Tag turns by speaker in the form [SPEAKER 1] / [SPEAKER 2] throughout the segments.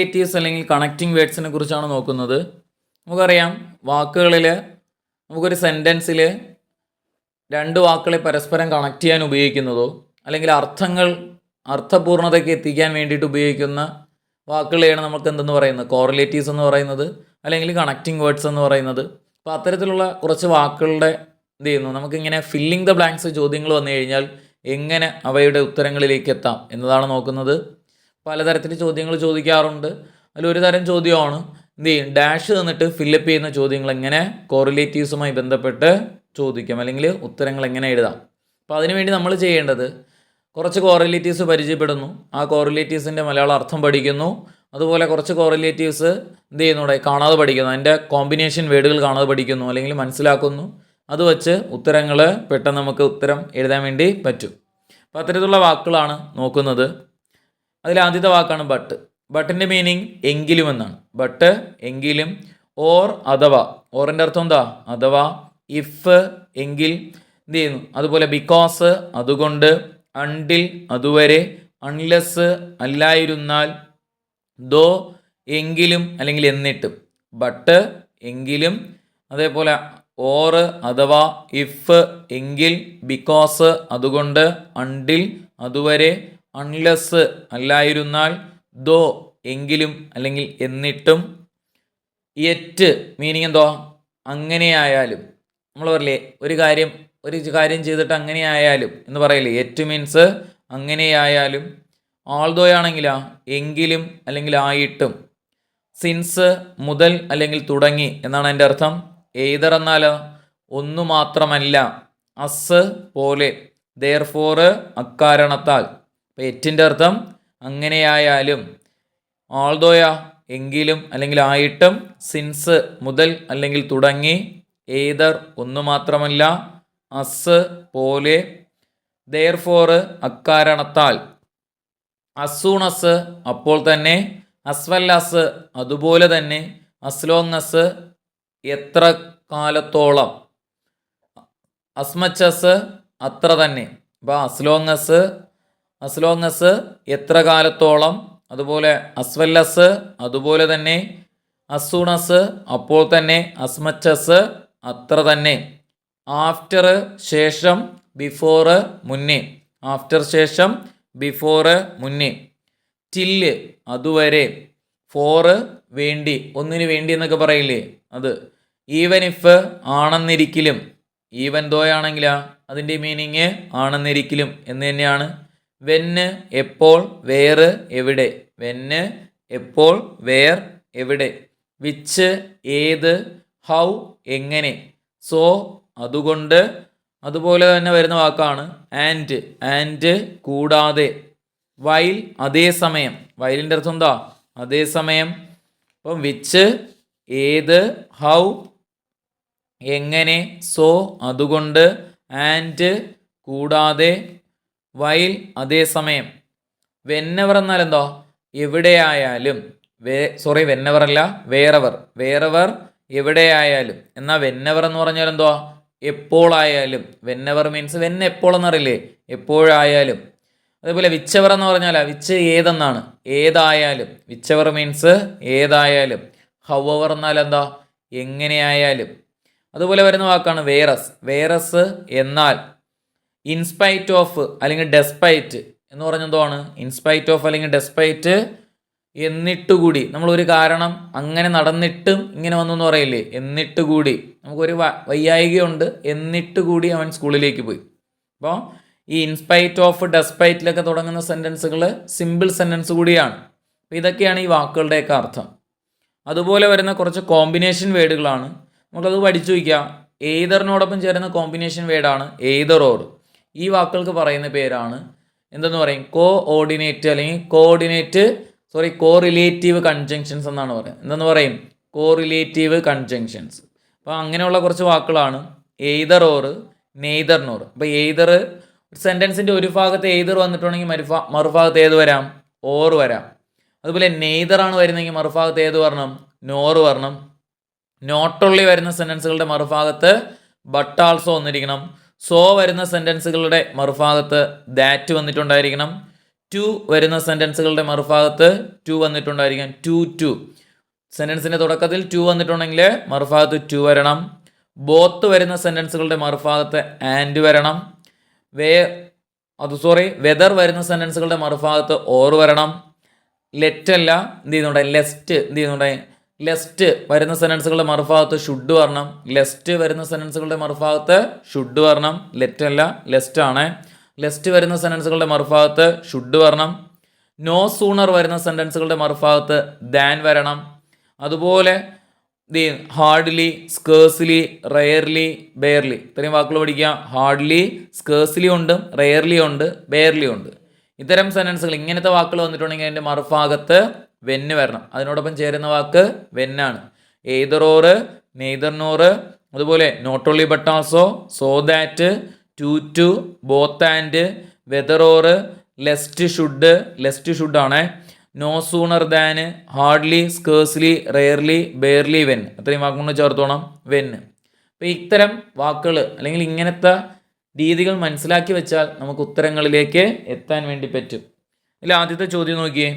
[SPEAKER 1] Correlatives അല്ലെങ്കിൽ connecting വേർഡ്സിനെ കുറിച്ചാണ് നോക്കുന്നത്. നമുക്കറിയാം, വാക്കുകളിൽ നമുക്കൊരു സെൻറ്റൻസിൽ രണ്ട് വാക്കുകളെ പരസ്പരം കണക്ട് ചെയ്യാൻ ഉപയോഗിക്കുന്നതോ അല്ലെങ്കിൽ അർത്ഥപൂർണ്ണതയ്ക്ക് എത്തിക്കാൻ വേണ്ടിയിട്ട് ഉപയോഗിക്കുന്ന വാക്കുകളെയാണ് നമുക്ക് എന്തെന്ന് പറയുന്നത്, കോറിലേറ്റീവ്സ് എന്ന് പറയുന്നത്, അല്ലെങ്കിൽ കണക്റ്റിംഗ് വേർഡ്സ് എന്ന് പറയുന്നത്. അപ്പോൾ അത്തരത്തിലുള്ള കുറച്ച് വാക്കുകളുടെ എന്ത് ചെയ്യുന്നു, നമുക്കിങ്ങനെ ഫില്ലിംഗ് ദ ബ്ലാങ്ക്സ് ചോദ്യങ്ങൾ വന്നു കഴിഞ്ഞാൽ എങ്ങനെ അവയുടെ ഉത്തരങ്ങളിലേക്ക് എത്താം എന്നതാണ് നോക്കുന്നത്. പലതരത്തിൽ ചോദ്യങ്ങൾ ചോദിക്കാറുണ്ട്. അതിലൊരു തരം ചോദ്യമാണ് എന്ത് ചെയ്യും, ഡാഷ് തന്നിട്ട് ഫില്ലപ്പ് ചെയ്യുന്ന ചോദ്യങ്ങൾ എങ്ങനെ കോറിലേറ്റീവ്സുമായി ബന്ധപ്പെട്ട് ചോദിക്കാം, അല്ലെങ്കിൽ ഉത്തരങ്ങൾ എങ്ങനെ എഴുതാം. അപ്പോൾ അതിനുവേണ്ടി നമ്മൾ ചെയ്യേണ്ടത് കുറച്ച് കോറിലേറ്റീവ്സ് പരിചയപ്പെടുന്നു, ആ കോറിലേറ്റീവ്സിൻ്റെ മലയാള അർത്ഥം പഠിക്കുന്നു. അതുപോലെ കുറച്ച് കോറിലേറ്റീവ്സ് എന്ത് ചെയ്യുന്നൂടെ കാണാതെ പഠിക്കുന്നു, അതിൻ്റെ കോമ്പിനേഷൻ വേർഡുകൾ കാണാതെ പഠിക്കുന്നു അല്ലെങ്കിൽ മനസ്സിലാക്കുന്നു. അത് വച്ച് ഉത്തരങ്ങൾ പെട്ടെന്ന് നമുക്ക് ഉത്തരം എഴുതാൻ വേണ്ടി പറ്റും. അപ്പോൾ അത്തരത്തിലുള്ള വാക്കുകളാണ് നോക്കുന്നത്. അതിൽ ആദ്യത്തെ വാക്കാണ് ബട്ട്. ബട്ടിൻ്റെ മീനിങ് എങ്കിലും എന്നാണ്. ബട്ട് എങ്കിലും, ഓർ അഥവാ. ഓറിൻ്റെ അർത്ഥം എന്താ, അഥവാ. ഇഫ് എങ്കിൽ എന്ത് ചെയ്യുന്നു, അതുപോലെ ബിക്കോസ് അതുകൊണ്ട്, അണ്ടിൽ അതുവരെ, അൺലെസ് അല്ലായിരുന്നാൽ, ദോ എങ്കിലും അല്ലെങ്കിൽ എന്നിട്ടും. ബട്ട് എങ്കിലും, അതേപോലെ ഓർ അഥവാ, ഇഫ് എങ്കിൽ, ബിക്കോസ് അതുകൊണ്ട്, അണ്ടിൽ അതുവരെ, അൺലെസ് അല്ലായിരുന്നാൽ, ദോ എങ്കിലും അല്ലെങ്കിൽ എന്നിട്ടും. യെറ്റ് മീനിങ് എന്തോ, അങ്ങനെയായാലും. നമ്മൾ പറയില്ലേ ഒരു കാര്യം ചെയ്തിട്ട് അങ്ങനെയായാലും എന്ന് പറയില്ലേ, യെറ്റ് മീൻസ് അങ്ങനെയായാലും. ആൾദോ ആണെങ്കിലാ എങ്കിലും അല്ലെങ്കിൽ ആയിട്ടും. സിൻസ് മുതൽ അല്ലെങ്കിൽ തുടങ്ങി എന്നാണ് എൻ്റെ അർത്ഥം. എയ്തർ എന്നാലോ ഒന്നു മാത്രമല്ല. അസ് പോലെ. ദെയർഫോർ അക്കാരണത്താൽ. അപ്പോൾ എറ്റിൻ്റെ അർത്ഥം അങ്ങനെയായാലും. ആൾദോയ എങ്കിലും അല്ലെങ്കിൽ ആയിട്ടും. സിൻസ് മുതൽ അല്ലെങ്കിൽ തുടങ്ങി. എയ്തർ ഒന്നു മാത്രമല്ല. അസ് പോലെ. ദെയർഫോർ അക്കാരണത്താൽ. അസൂണസ് അപ്പോൾ തന്നെ. അസ്വല്ലാസ് അതുപോലെ തന്നെ. അസ്ലോങ്ങസ് എത്ര കാലത്തോളം. അസ്മച്ചസ് അത്ര തന്നെ. അപ്പോൾ അസ്ലോങ്ങസ് എത്ര കാലത്തോളം. അതുപോലെ അസ്വല്ലസ് അതുപോലെ തന്നെ. അസൂണസ് അപ്പോൾ തന്നെ. അസ്മച്ചസ് അത്ര തന്നെ. ആഫ്റ്റർ ശേഷം. ബിഫോർ മുന്നേ. ആഫ്റ്റർ ശേഷം. ബിഫോർ മുന്നേ. ടില്ല് അതുവരെ. ഫോർ വേണ്ടി, ഒന്നിനു വേണ്ടി എന്നൊക്കെ പറയില്ലേ അത്. ഈവൻ ഇഫ് ആണെന്നിരിക്കലും. ഈവൻ ദോ ആണെങ്കിലാ അതിൻ്റെ മീനിങ് ആണെന്നിരിക്കലും എന്ന് തന്നെയാണ്. വെന്ന് എപ്പോൾ. വേർ എവിടെ. വെന്ന് എപ്പോൾ. വേർ എവിടെ. വിച്ച് ഏത്. ഹൗ എങ്ങനെ. സോ അതുകൊണ്ട്. അതുപോലെ തന്നെ വരുന്ന വാക്കാണ് ആൻഡ് കൂടാതെ. വൈൽ അതേസമയം. വൈലിൻ്റെ അർത്ഥം എന്താ, അതേസമയം. അപ്പം വിച്ച് ഏത്, ഹൗ എങ്ങനെ, സോ അതുകൊണ്ട്, ആൻഡ് കൂടാതെ, വൈൽ അതേസമയം. വെന്നെവർ എന്നാൽ എന്തോ എവിടെയായാലും. വെന്നെവർ അല്ല, വേറെവർ എവിടെയായാലും. എന്നാൽ വെന്നെവർ എന്ന് പറഞ്ഞാൽ എന്തോ എപ്പോഴായാലും. വെന്നെവർ മീൻസ് വെന്ന് എപ്പോൾ എന്നറിയില്ലേ, എപ്പോഴായാലും. അതേപോലെ വിച്ചവർ എന്ന് പറഞ്ഞാൽ വിച്ച് ഏതെന്നാണ്, ഏതായാലും. വിച്ചവർ മീൻസ് ഏതായാലും. ഹൗവർ എന്നാൽ എന്താ എങ്ങനെയായാലും. അതുപോലെ വരുന്ന വാക്കാണ് വേറസ് എന്നാൽ. ഇൻസ്പൈറ്റ് ഓഫ് അല്ലെങ്കിൽ ഡെസ്പൈറ്റ് എന്ന് പറഞ്ഞെന്താണ്, ഇൻസ്പൈറ്റ് ഓഫ് അല്ലെങ്കിൽ ഡെസ്പൈറ്റ് എന്നിട്ടുകൂടി. നമ്മളൊരു കാരണം അങ്ങനെ നടന്നിട്ടും ഇങ്ങനെ വന്നു എന്ന് പറയില്ലേ, എന്നിട്ടുകൂടി. നമുക്കൊരു വയ്യായികയുണ്ട് എന്നിട്ടുകൂടി അവൻ സ്കൂളിലേക്ക് പോയി. അപ്പോൾ ഈ ഇൻസ്പൈറ്റ് ഓഫ്, ഡെസ്പൈറ്റിലൊക്കെ തുടങ്ങുന്ന സെൻറ്റൻസുകൾ സിമ്പിൾ സെൻറ്റൻസ് കൂടിയാണ്. അപ്പോൾ ഇതൊക്കെയാണ് ഈ വാക്കുകളുടെയൊക്കെ അർത്ഥം. അതുപോലെ വരുന്ന കുറച്ച് കോമ്പിനേഷൻ വേർഡുകളാണ്, നമുക്കത് പഠിച്ചു വയ്ക്കാം. എയ്തറിനോടൊപ്പം ചേരുന്ന കോമ്പിനേഷൻ വേർഡാണ് എയ്തർ ഓർ. ഈ വാക്കുകൾക്ക് പറയുന്ന പേരാണ് എന്തെന്ന് പറയും, കോഓർഡിനേറ്റ് അല്ലെങ്കിൽ കോറിലേറ്റീവ് കൺജങ്ഷൻസ് എന്നാണ് പറയുന്നത്. എന്തെന്ന് പറയും, കോറിലേറ്റീവ് കൺജങ്ഷൻസ്. അപ്പോൾ അങ്ങനെയുള്ള കുറച്ച് വാക്കുകളാണ് എയ്തർ ഓർ, നെയ്തർ നോർ. അപ്പോൾ എയ്തർ സെൻറ്റൻസിൻ്റെ ഒരു ഭാഗത്ത് എയ്തർ വന്നിട്ടുണ്ടെങ്കിൽ മറുഭാഗത്ത് ഏത് വരാം, ഓർ വരാം. അതുപോലെ നെയ്തറാണ് വരുന്നതെങ്കിൽ മറുഭാഗത്ത് ഏത് വരണം, നോർ വരണം. നോട്ട് ഓൺലി വരുന്ന സെൻറ്റൻസുകളുടെ മറുഭാഗത്ത് ബട്ട് ആൾസോ വന്നിരിക്കണം. സോ വരുന്ന സെൻറ്റൻസുകളുടെ മറുഭാഗത്ത് ദാറ്റ് വന്നിട്ടുണ്ടായിരിക്കണം. ടു വരുന്ന സെൻറ്റൻസുകളുടെ മറുഭാഗത്ത് ടു വന്നിട്ടുണ്ടായിരിക്കാം. ടു സെൻറ്റൻസിൻ്റെ തുടക്കത്തിൽ ടു വന്നിട്ടുണ്ടെങ്കിൽ മറുഭാഗത്ത് ടു വരണം. ബോത്ത് വരുന്ന സെൻറ്റൻസുകളുടെ മറുഭാഗത്ത് ആൻഡ് വരണം. വെദർ വരുന്ന സെൻറ്റൻസുകളുടെ മറുഭാഗത്ത് ഓർ വരണം. ലെറ്റ് അല്ല എന്ത് ചെയ്യുന്നുണ്ട്, ലെസ്റ്റ് എന്ത് ചെയ്യുന്നുണ്ട്, ലെസ്റ്റ് വരുന്ന സെൻറ്റൻസുകളുടെ മറുഭാഗത്ത് ഷുഡ് വരണം. ലെസ്റ്റ് വരുന്ന സെൻറ്റൻസുകളുടെ മറുഭാഗത്ത് ഷുഡ് വരണം. ലെറ്റ് അല്ല, ലെസ്റ്റ് ആണ്. ലെസ്റ്റ് വരുന്ന സെൻറ്റൻസുകളുടെ മറുഭാഗത്ത് ഷുഡ് വരണം. നോ സൂണർ വരുന്ന സെൻറ്റൻസുകളുടെ മറുഭാഗത്ത് ദാൻ വരണം. അതുപോലെ ഹാർഡ്ലി, സ്കേഴ്സ്ലി, റെയർലി, ബെയർലി, ഇത്രയും വാക്കുകൾ പഠിക്കുക. ഹാർഡ്ലി, സ്കേഴ്സ്ലി ഉണ്ട്, റെയർലി ഉണ്ട്, ബെയർലി ഉണ്ട്. ഇത്തരം സെൻറ്റൻസുകൾ ഇങ്ങനത്തെ വാക്കുകൾ വന്നിട്ടുണ്ടെങ്കിൽ അതിൻ്റെ മറുഭാഗത്ത് വെന്ന് വരണം. അതിനോടൊപ്പം ചേരുന്ന വാക്ക് വെന്നാണ്. എയ്തർ ഓർ, നെയ്തർ നോർ, അതുപോലെ not only but also, so that, to, both and, whether or, lest should ആണ്. No sooner than, hardly, scarcely, rarely, barely, when, അത്രയും വാക്കുകൊണ്ട് ചേർത്തോണം വെന്ന്. അപ്പോൾ ഇത്തരം വാക്കുകൾ അല്ലെങ്കിൽ ഇങ്ങനത്തെ രീതികൾ മനസ്സിലാക്കി വെച്ചാൽ നമുക്ക് ഉത്തരങ്ങളിലേക്ക് എത്താൻ വേണ്ടി പറ്റും. ഇതിൽ ആദ്യത്തെ ചോദ്യം നോക്കിയേ.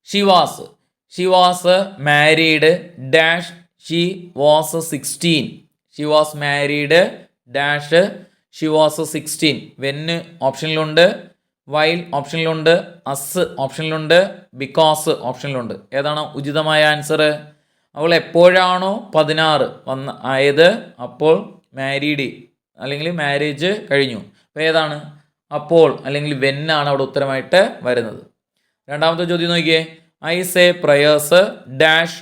[SPEAKER 1] She was married dash she was 16. She was married dash she was 16. വെന്ന് ഓപ്ഷനിലുണ്ട്, വൈൽ ഓപ്ഷനിലുണ്ട്, അസ് ഓപ്ഷനിലുണ്ട്, ബിക്കോസ് ഓപ്ഷനിലുണ്ട്. ഏതാണ് ഉചിതമായ ആൻസർ? അവൾ എപ്പോഴാണോ 16 ആയത് അപ്പോൾ മാരീഡ് അല്ലെങ്കിൽ മാരേജ് കഴിഞ്ഞു. അപ്പോൾ ഏതാണ്? അപ്പോൾ അല്ലെങ്കിൽ വെന്നാണ് അവിടെ ഉത്തരമായിട്ട് വരുന്നത്. രണ്ടാമത്തെ ചോദ്യം നോക്കിയേ. I say prayers dash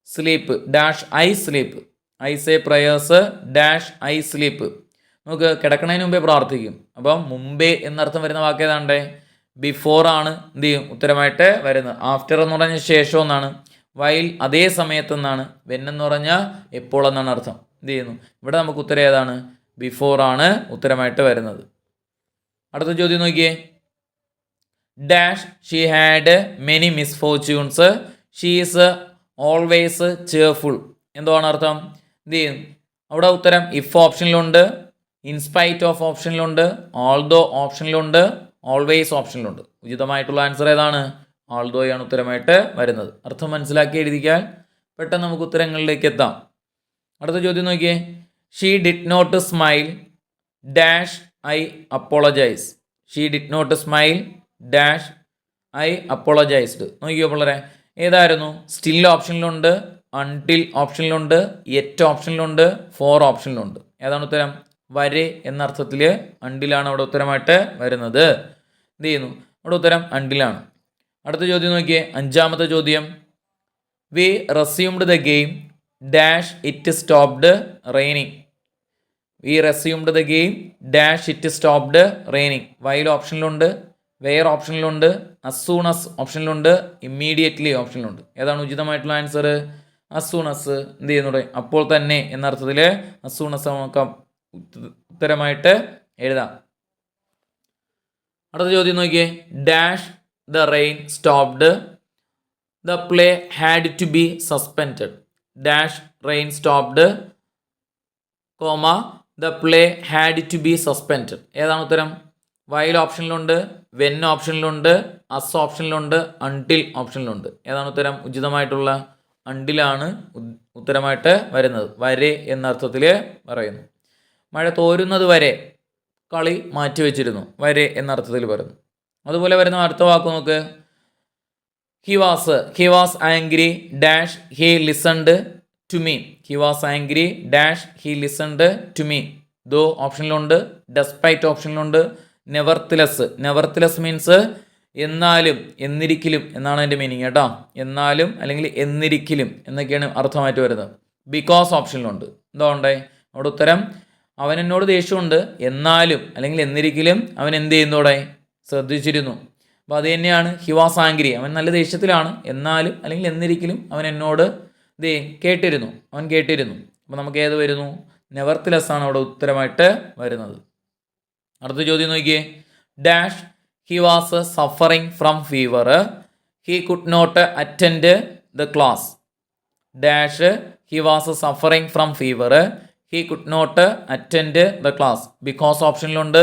[SPEAKER 1] sleep dash I sleep. I say prayers dash I sleep. നമുക്ക് കിടക്കണതിന് മുമ്പേ പ്രാർത്ഥിക്കും. അപ്പം മുമ്പേ എന്നർത്ഥം വരുന്ന വാക്ക് ഏതാണ്ടേ? ബിഫോർ ആണ് എന്ത് ചെയ്യും ഉത്തരമായിട്ട് വരുന്നത്. ആഫ്റ്റർ എന്ന് പറഞ്ഞ ശേഷം എന്നാണ്. വൈൽ അതേ സമയത്ത് എന്നാണ്. വെൻ എന്ന് പറഞ്ഞാൽ എപ്പോൾ എന്നാണ് അർത്ഥം. എന്ത് ചെയ്യുന്നു ഇവിടെ നമുക്ക് ഉത്തരം ഏതാണ്? ബിഫോർ ആണ് ഉത്തരമായിട്ട് വരുന്നത്. അടുത്ത ചോദ്യം നോക്കിയേ. Dash she had many misfortunes she is always cheerful. എന്താണ് അർത്ഥം? എന്ത് ചെയ്യും അവിടെ ഉത്തരം ഇഫ് ഓപ്ഷനിലുണ്ട്, ഇൻസ്പൈറ്റ് ഓഫ് ഓപ്ഷനിലുണ്ട്, ഓൾദോ ഓപ്ഷനിലുണ്ട്, ഓൾവേസ് ഓപ്ഷനിലുണ്ട്. ഉചിതമായിട്ടുള്ള ആൻസർ ഏതാണ്? ഓൾദോയാണ് ഉത്തരമായിട്ട് വരുന്നത്. അർത്ഥം മനസ്സിലാക്കി എഴുതിക്കാൻ പെട്ടെന്ന് നമുക്ക് ഉത്തരങ്ങളിലേക്ക് എത്താം. അടുത്ത ചോദ്യം നോക്കിയേ. She did not smile dash I apologise. She did not smile dash I apologised. നോക്കിയോ പിള്ളേരെ, ഏതായിരുന്നു? സ്റ്റിൽ ഓപ്ഷനിലുണ്ട്, അൺടിൽ ഓപ്ഷനിലുണ്ട്, യെറ്റ് ഓപ്ഷനിലുണ്ട്, ഫോർ ഓപ്ഷനിലുണ്ട്. ഏതാണ് ഉത്തരം? വരെ എന്നർത്ഥത്തിൽ അണ്ടിലാണ് അവിടെ ഉത്തരമായിട്ട് വരുന്നത്. എന്ത് ചെയ്യുന്നു അവിടെ ഉത്തരം അണ്ടിലാണ്. അടുത്ത ചോദ്യം നോക്കിയേ. അഞ്ചാമത്തെ ചോദ്യം. We resumed the game dash it stopped raining. We resumed the game dash it stopped raining. While ഓപ്ഷനിലുണ്ട്, വെയർ ഓപ്ഷനിലുണ്ട്, അസൂണസ് ഓപ്ഷനിലുണ്ട്, ഇമ്മീഡിയറ്റ്ലി ഓപ്ഷനിലുണ്ട്. ഏതാണ് ഉചിതമായിട്ടുള്ള ആൻസർ? അസൂണസ്. എന്ത് ചെയ്യുന്നുണ്ട് അപ്പോൾ തന്നെ എന്നർത്ഥത്തിൽ അസൂണസ് നമുക്ക് ഉത്തരമായിട്ട് എഴുതാം. അടുത്ത ചോദ്യം നോക്കിയേ. Dash the rain stopped the play had to be suspended. Dash rain stopped comma the play had to be suspended. ഏതാണ് ഉത്തരം? വൈൽ ഓപ്ഷനിലുണ്ട്, വെൻ ഓപ്ഷനിലുണ്ട്, അസ് ഓപ്ഷനിലുണ്ട്, അൺടിൽ ഓപ്ഷനിലുണ്ട്. ഏതാണ് ഉത്തരം? ഉചിതമായിട്ടുള്ള അൺടിലാണ് ഉത്തരമായിട്ട് വരുന്നത്. വരെ എന്നർത്ഥത്തിൽ പറയുന്നു. മഴ തോരുന്നത് വരെ കളി മാറ്റിവെച്ചിരുന്നു. വരെ എന്നർത്ഥത്തിൽ പറയുന്നു. അതുപോലെ വരുന്ന അടുത്ത വാക്ക് നോക്ക്. He was angry dash he listened to me. He was angry dash he listened to me. Though ഓപ്ഷനിലുണ്ട്, ഡെസ്പൈറ്റ് ഓപ്ഷനിലുണ്ട്, നെവർത്തിലെസ് മീൻസ് എന്നാലും എന്നിരിക്കലും എന്നാണ് അതിൻ്റെ മീനിങ് കേട്ടോ. എന്നാലും അല്ലെങ്കിൽ എന്നിരിക്കലും എന്നൊക്കെയാണ് അർത്ഥമായിട്ട് വരുന്നത്. ബിക്കോസ് ഓപ്ഷനിലുണ്ട്. എന്തുകൊണ്ടേ അവിടെ ഉത്തരം അവൻ എന്നോട് ദേഷ്യമുണ്ട്, എന്നാലും അല്ലെങ്കിൽ എന്നിരിക്കലും അവൻ എന്ത് ചെയ്യുന്നതോടെ ശ്രദ്ധിച്ചിരുന്നു. അപ്പോൾ അത് തന്നെയാണ് ഹി വാസ് ആംഗ്രി. അവൻ നല്ല ദേഷ്യത്തിലാണ്, എന്നാലും അല്ലെങ്കിൽ എന്നിരിക്കലും അവൻ എന്നോട് കേട്ടിരുന്നു. അപ്പോൾ നമുക്ക് ഏത് വരുന്നു? നെവർത്തിലെസ് ആണ് അവിടെ ഉത്തരമായിട്ട് വരുന്നത്. അടുത്ത ചോദ്യം നോക്കിയേ. Dash he was suffering from fever he could not attend the class. Dash he was suffering from fever he could not attend the class. Because ഓപ്ഷനിലുണ്ട്,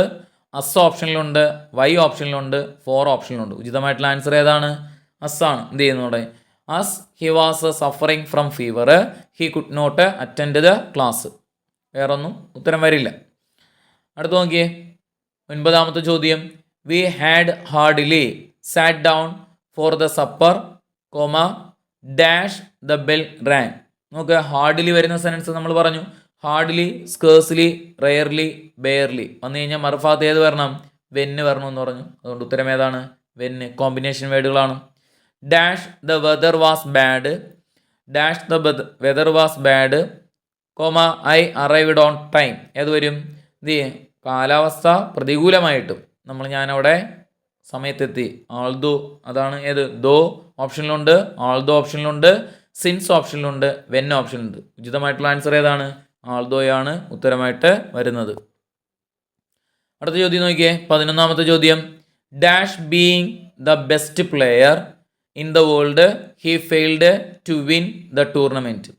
[SPEAKER 1] അസ് ഓപ്ഷനിലുണ്ട്, വൈ ഓപ്ഷനിലുണ്ട്, ഫോർ ഓപ്ഷനിലുണ്ട്. ഉചിതമായിട്ടുള്ള ആൻസർ ഏതാണ്? അസ് ആണ്. എന്ത് ചെയ്യുന്നു ഇവിടെ? As he was suffering from fever he could not attend the class. വേറൊന്നും ഉത്തരം വരില്ല. അടുത്ത് നോക്കിയേ, 9ാമത്തെ ചോദ്യം. We had hardly sat down for the supper comma dash the bell rang. നോക്കുക, ഹാർഡ്ലി വരുന്ന സെൻറ്റൻസ് നമ്മൾ പറഞ്ഞു. ഹാർഡ്ലി, സ്കേഴ്സ്ലി, റെയർലി, ബെയർലി വന്നു കഴിഞ്ഞാൽ മറുഭാഗത്ത് ഏത് വരണം? വെന്ന് വരണമെന്ന് പറഞ്ഞു. അതുകൊണ്ട് ഉത്തരം ഏതാണ്? വെന്ന്. കോമ്പിനേഷൻ വേർഡുകളാണ്. Dash the weather was bad, dash the weather was bad comma I arrived on time. ഏത് വരും? ഇത് കാലാവസ്ഥ പ്രതികൂലമായിട്ടും ഞാനവിടെ സമയത്തെത്തി. ആൾദോ അതാണ് ഏത്? ദോ ഓപ്ഷനിലുണ്ട്, ആൾദോ ഓപ്ഷനിലുണ്ട്, സിൻസ് ഓപ്ഷനിലുണ്ട്, വെൻ ഓപ്ഷനിലുണ്ട്. ഉചിതമായിട്ടുള്ള ആൻസർ ഏതാണ്? ആൾദോയാണ് ഉത്തരമായിട്ട് വരുന്നത്. അടുത്ത ചോദ്യം നോക്കിയേ, 11ാമത്തെ ചോദ്യം. Dash being the best player in the world he failed to win the tournament.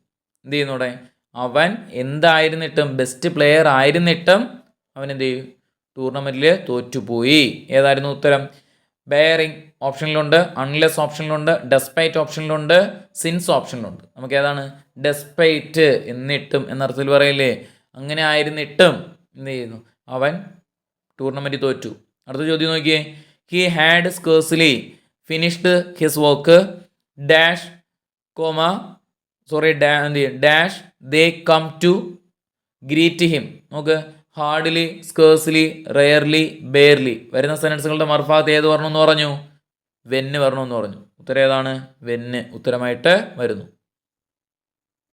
[SPEAKER 1] എന്ത് ചെയ്യുന്നൂടെ? അവൻ എന്തായിരുന്നിട്ടും, ബെസ്റ്റ് പ്ലെയർ ആയിരുന്നിട്ടും അവൻ എന്ത് ചെയ്യും? ടൂർണമെൻറ്റിൽ തോറ്റുപോയി. ഏതായിരുന്നു ഉത്തരം? ബെയറിങ് ഓപ്ഷനിലുണ്ട്, അൺലെസ് ഓപ്ഷനിലുണ്ട്, ഡെസ്പൈറ്റ് ഓപ്ഷനിലുണ്ട്, സിൻസ് ഓപ്ഷനിലുണ്ട്. നമുക്ക് ഏതാണ്? ഡെസ്പൈറ്റ്. എന്നിട്ടും എന്നർത്ഥത്തിൽ പറയില്ലേ? അങ്ങനെ ആയിരുന്നിട്ടും എന്ത് ചെയ്യുന്നു? അവൻ ടൂർണമെൻറ്റ് തോറ്റു. അടുത്ത ചോദ്യം നോക്കിയേ. He had scarcely finished his work dash comma dash they come to greet him. നോക്ക്, ഹാർഡ്ലി, സ്കേഴ്സ്ലി, റെയർലി, ബെയർലി വരുന്ന സെൻറ്റൻസുകളുടെ മറുഭാഗത്ത് ഏത് വരണമെന്ന് പറഞ്ഞു? വെന്ന് വരണമെന്ന് പറഞ്ഞു. ഉത്തരം ഏതാണ്? വെന്ന് ഉത്തരമായിട്ട് വരുന്നു.